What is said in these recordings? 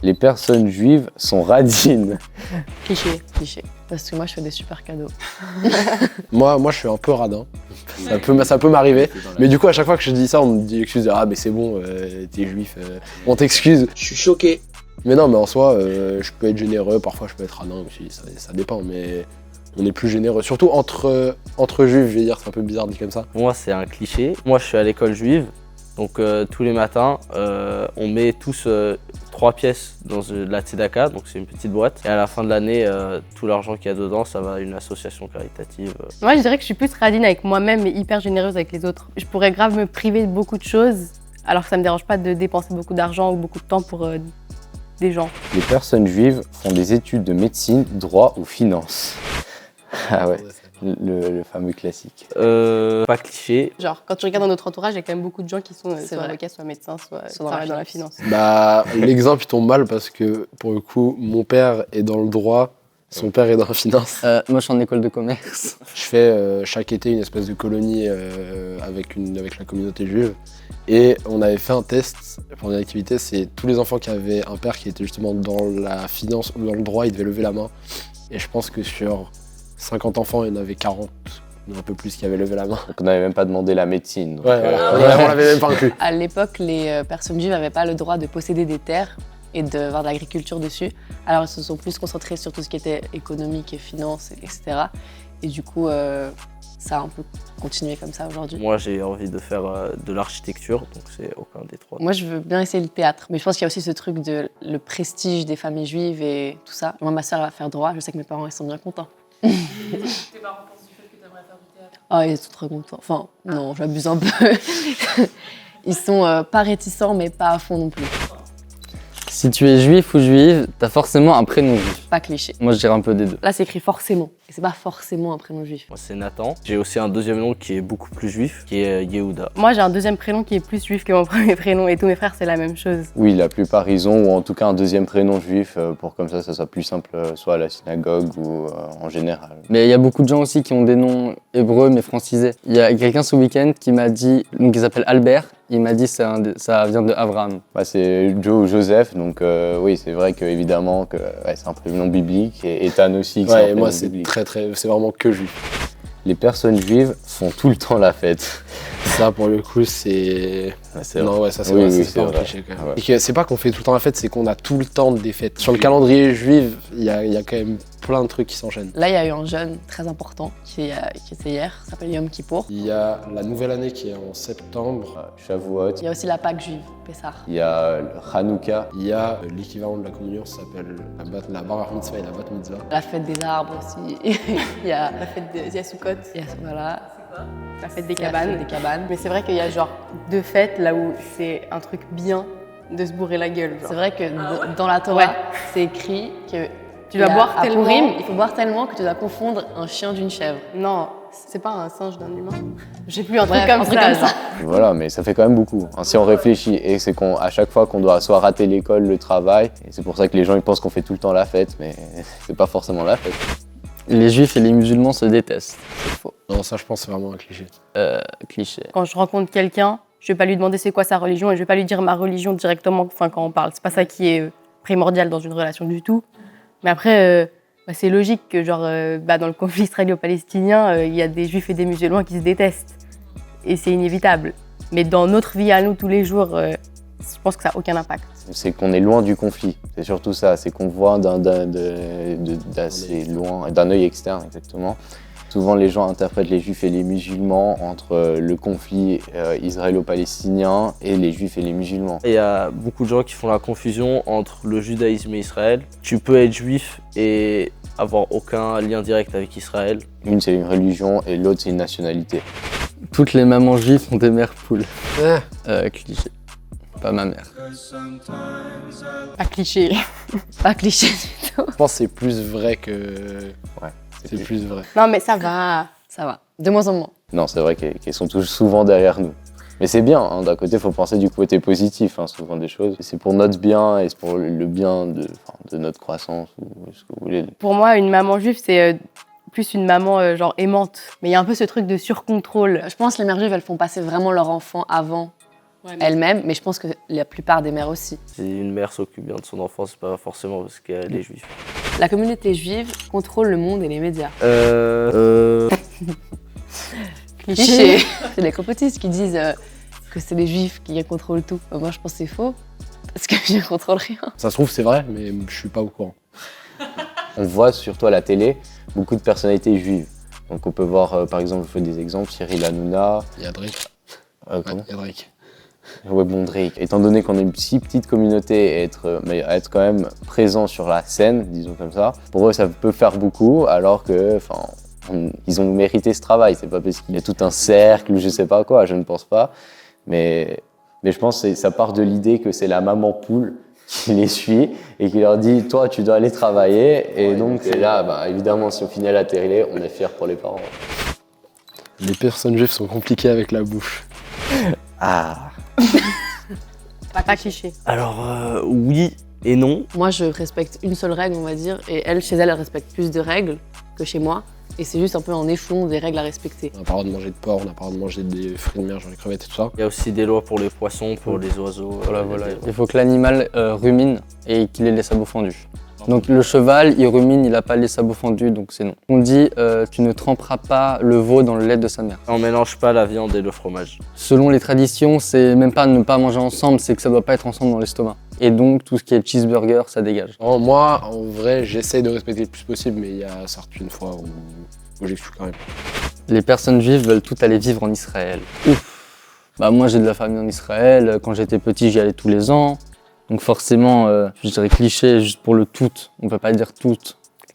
Les personnes juives sont radines. Cliché. Parce que moi, je fais des super cadeaux. Moi, je suis un peu radin. Ça peut m'arriver. Mais du coup, à chaque fois que je dis ça, on me dit l'excuse de ah, mais c'est bon, t'es juif, on t'excuse. Je suis choqué. Mais non, mais en soi, je peux être généreux, parfois je peux être radin aussi, ça dépend. Mais on est plus généreux. Surtout entre juifs, je vais dire, c'est un peu bizarre dit comme ça. Moi, c'est un cliché. Moi, je suis à l'école juive. Donc tous les matins, on met tous 3 pièces dans la tzedaka, donc c'est une petite boîte. Et à la fin de l'année, tout l'argent qu'il y a dedans, ça va à une association caritative. Moi, je dirais que je suis plus radine avec moi-même et hyper généreuse avec les autres. Je pourrais grave me priver de beaucoup de choses, alors que ça me dérange pas de dépenser beaucoup d'argent ou beaucoup de temps pour des gens. Les personnes juives font des études de médecine, droit ou finance. Ah ouais, le fameux classique. Pas cliché. Genre, quand tu regardes dans notre entourage, il y a quand même beaucoup de gens qui sont soit vrai. avocats, soit médecins, soit dans travaillent dans la finance. Bah, l'exemple il tombe mal parce que pour le coup, mon père est dans le droit, son père est dans la finance. Moi, je suis en école de commerce. Je fais chaque été une espèce de colonie avec la communauté juive. Et on avait fait un test pour une activité, c'est tous les enfants qui avaient un père qui était justement dans la finance ou dans le droit, ils devaient lever la main. Et je pense que sur 50 enfants, il y en avait 40, ou un peu plus, qui avaient levé la main. Donc on n'avait même pas demandé la médecine. Donc, On l'avait même pas inclus. À l'époque, les personnes juives n'avaient pas le droit de posséder des terres et d'avoir de l'agriculture dessus. Alors elles se sont plus concentrées sur tout ce qui était économique et finance, etc. Et du coup, ça a un peu continué comme ça aujourd'hui. Moi, j'ai envie de faire de l'architecture, donc c'est aucun des trois. Moi, je veux bien essayer le théâtre, mais je pense qu'il y a aussi ce truc de le prestige des familles juives et tout ça. Moi, ma sœur va faire droit, je sais que mes parents ils sont bien contents. Tes parents pensent du fait que tu aimerais faire du théâtre? Ah, ils sont très contents. Enfin, non, j'abuse un peu. Ils sont pas réticents, mais pas à fond non plus. Si tu es juif ou juive, t'as forcément un prénom juif. Pas cliché. Moi, je dirais un peu des deux. Là, c'est écrit forcément. Et c'est pas forcément un prénom juif. Moi, c'est Nathan. J'ai aussi un deuxième nom qui est beaucoup plus juif, qui est Yehuda. Moi, j'ai un deuxième prénom qui est plus juif que mon premier prénom et tous mes frères, c'est la même chose. Oui, la plupart ils ont, ou en tout cas un deuxième prénom juif, pour comme ça soit plus simple, soit à la synagogue ou en général. Mais il y a beaucoup de gens aussi qui ont des noms hébreux mais francisés. Il y a quelqu'un ce week-end qui m'a dit, donc il s'appelle Albert, il m'a dit ça vient de Abraham. Bah, c'est Joe ou Joseph, donc oui, c'est vrai qu'évidemment que c'est un prénom biblique, et Ethan aussi. Que Ouais, et prénom moi c'est biblique. c'est vraiment que juif. Les personnes juives font tout le temps la fête. Ça pour le coup c'est... C'est Non ouais, ça c'est Oui, vrai, oui, c'est c'est pas un vrai. cliché quand même. Ouais. Et que c'est pas qu'on fait tout le temps la fête, c'est qu'on a tout le temps des fêtes. Sur le calendrier juif, il y a quand même plein de trucs qui s'enchaînent. Là, il y a eu un jeûne très important qui était hier, ça s'appelle Yom Kippour. Il y a la nouvelle année qui est en septembre. Shavuot, Il y a aussi la Pâque juive, Pessah. il y a le Hanouka, Il y a l'équivalent de la communion, ça s'appelle la bar mitzvah et la bat mitzvah. La fête des arbres aussi. Il y a La fête de Yasoukot, voilà, la fête des la fête cabanes. des cabanes. Mais c'est vrai qu'il y a genre 2 fêtes là où c'est un truc bien de se bourrer la gueule. genre. C'est vrai que dans la Torah, Ouais. c'est écrit que Tu dois boire à tellement. Purim, il faut boire tellement que tu dois confondre un chien d'une chèvre. Non, c'est pas un singe d'un humain. J'ai plus un truc Bref, comme un truc ça. comme ça. genre. voilà, mais ça fait quand même beaucoup. Hein, si on réfléchit, et c'est qu'à chaque fois qu'on doit soit rater l'école, le travail, et c'est pour ça que les gens ils pensent qu'on fait tout le temps la fête, mais c'est pas forcément la fête. Les juifs et les musulmans se détestent. C'est faux. Non, ça je pense c'est vraiment un cliché. Cliché. Quand je rencontre quelqu'un, je vais pas lui demander c'est quoi sa religion et je vais pas lui dire ma religion directement quand on parle. C'est pas ça qui est primordial dans une relation du tout. Mais après, c'est logique que dans le conflit israélo-palestinien, il y a des juifs et des musulmans qui se détestent. Et c'est inévitable. Mais dans notre vie à nous tous les jours, je pense que ça n'a aucun impact. C'est qu'on est loin du conflit, c'est surtout ça, c'est qu'on voit d'assez loin, d'un œil externe exactement. Souvent les gens interprètent les juifs et les musulmans entre le conflit israélo-palestinien et les juifs et les musulmans. Il y a beaucoup de gens qui font la confusion entre le judaïsme et Israël. Tu peux être juif et avoir aucun lien direct avec Israël. Une c'est une religion et l'autre c'est une nationalité. Toutes les mamans juives ont des mères poules. Ah. Cliché. Pas ma mère. Pas cliché. Pas cliché du tout. Je pense que c'est plus vrai que... Ouais, C'est plus vrai. Non, mais ça va. Ça va, de moins en moins. Non, c'est vrai qu'elles sont tous souvent derrière nous. Mais c'est bien, hein. D'un côté il faut penser du côté positif, hein, souvent des choses. C'est pour notre bien et c'est pour le bien de notre croissance ou ce que vous voulez. Pour moi, une maman juive, c'est plus une maman genre aimante. Mais il y a un peu ce truc de surcontrôle. Je pense que les mères juives, elles font passer vraiment leur enfant avant elle-même, mais je pense que la plupart des mères aussi. Si une mère s'occupe bien de son enfant, c'est pas forcément parce qu'elle est juive. La communauté juive contrôle le monde et les médias. Cliché. C'est les complotistes qui disent que c'est les juifs qui contrôlent tout. Moi, je pense que c'est faux, parce que je ne contrôle rien. Ça se trouve, c'est vrai, mais je suis pas au courant. On voit surtout à la télé beaucoup de personnalités juives. Donc on peut voir, par exemple, je fais des exemples, Cyril Hanouna. Il y a Drake. Comment Il y a Drake. Ouais, bon, Drake. Étant donné qu'on est une si petite communauté, mais être quand même présent sur la scène, disons comme ça, pour eux, ça peut faire beaucoup, alors que, ils ont mérité ce travail. C'est pas parce qu'il y a tout un cercle ou je sais pas quoi, je ne pense pas. Mais je pense que ça part de l'idée que c'est la maman poule qui les suit et qui leur dit « Toi, tu dois aller travailler ». Et donc, c'est là, évidemment, si on finit à la télé, on est fiers pour les parents. Les personnes juives sont compliquées avec la bouche. Ah. Pas cliché. Alors, oui et non. Moi, je respecte une seule règle, on va dire, et elle, chez elle, elle respecte plus de règles que chez moi. Et c'est juste un peu en échelon des règles à respecter. On n'a pas le droit de manger de porc, on n'a pas le droit de manger des fruits de mer, genre les crevettes et tout ça. Il y a aussi des lois pour les poissons, pour les oiseaux. Voilà. Il faut que l'animal rumine et qu'il ait les sabots fendus. Donc le cheval, il rumine, il n'a pas les sabots fendus, donc c'est non. On dit tu ne tremperas pas le veau dans le lait de sa mère. On mélange pas la viande et le fromage. Selon les traditions, c'est même pas ne pas manger ensemble, c'est que ça doit pas être ensemble dans l'estomac. Et donc tout ce qui est cheeseburger, ça dégage. Non, moi, en vrai, j'essaye de respecter le plus possible, mais il y a certaines fois où j'exclus quand même. Les personnes juives veulent toutes aller vivre en Israël. Ouf. Moi j'ai de la famille en Israël, quand j'étais petit j'y allais tous les ans. Donc forcément, je dirais cliché juste pour le tout, on peut pas dire tout.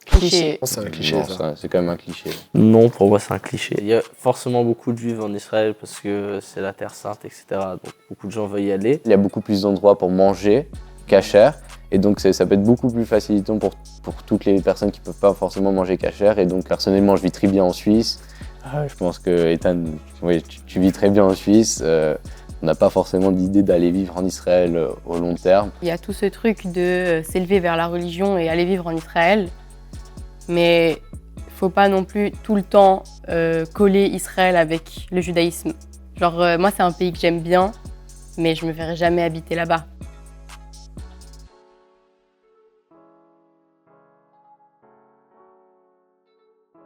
Cliché. C'est un cliché, Non, ça. c'est quand même un cliché. Non, pour moi c'est un cliché. Il y a forcément beaucoup de juifs en Israël parce que c'est la terre sainte, etc. Donc beaucoup de gens veulent y aller. Il y a beaucoup plus d'endroits pour manger kasher, et donc ça peut être beaucoup plus facilitant pour toutes les personnes qui ne peuvent pas forcément manger kasher. Et donc personnellement, je vis très bien en Suisse. Je pense que Ethan, oui, tu vis très bien en Suisse. On n'a pas forcément d'idée d'aller vivre en Israël au long terme. Il y a tout ce truc de s'élever vers la religion et aller vivre en Israël. Mais il ne faut pas non plus tout le temps coller Israël avec le judaïsme. Genre, moi, c'est un pays que j'aime bien, mais je ne me verrai jamais habiter là-bas.